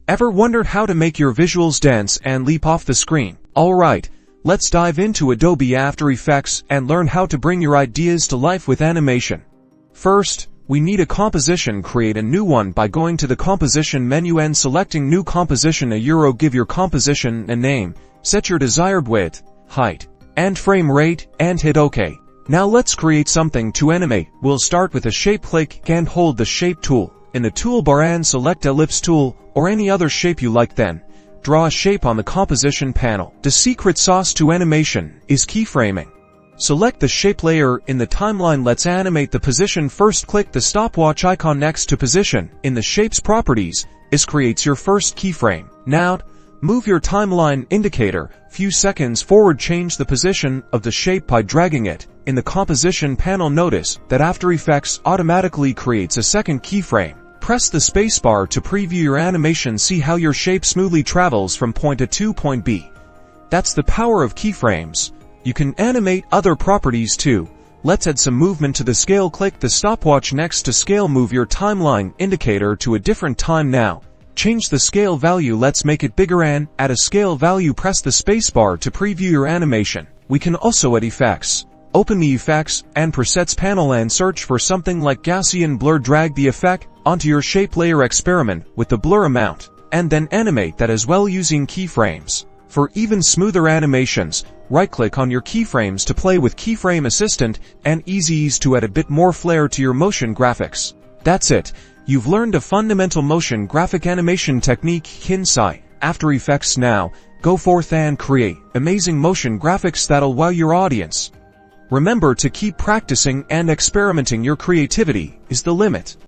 Ever wondered how to make your visuals dance and leap off the screen? Alright, let's dive into Adobe After Effects and learn how to bring your ideas to life with animation. First, we need a composition. Create a new one by going to the Composition menu and selecting New Composition. Give your composition a name, set your desired width, height, and frame rate, and hit OK. Now let's create something to animate. We'll start with a shape. Click and hold the Shape tool in the toolbar and select Ellipse tool or any other shape you like. Then, draw a shape on the Composition panel. The secret sauce to animation is keyframing. Select the shape layer in the timeline. Let's animate the position. First, click the stopwatch icon next to position in the shape's properties. This creates your first keyframe. Now, move your timeline indicator few seconds forward. Change the position of the shape by dragging it in the Composition panel. Notice that After Effects automatically creates a second keyframe. Press the spacebar to preview your animation. See how your shape smoothly travels from point A to point B. That's the power of keyframes. You can animate other properties too. Let's add some movement to the scale. Click the stopwatch next to scale. Move your timeline indicator to a different time now. Change the scale value. Let's make it bigger and add a scale value. Press the spacebar to preview your animation. We can also add effects. Open the Effects and Presets panel and search for something like Gaussian blur. Drag the effect onto your shape layer. Experiment with the blur amount and then animate that as well using keyframes. For even smoother animations, right-click on your keyframes to play with Keyframe Assistant and ease to add a bit more flair to your motion graphics. That's it. You've learned a fundamental motion graphic animation technique inside After Effects. Now, go forth and create amazing motion graphics that'll wow your audience. Remember to keep practicing and experimenting. Your creativity is the limit.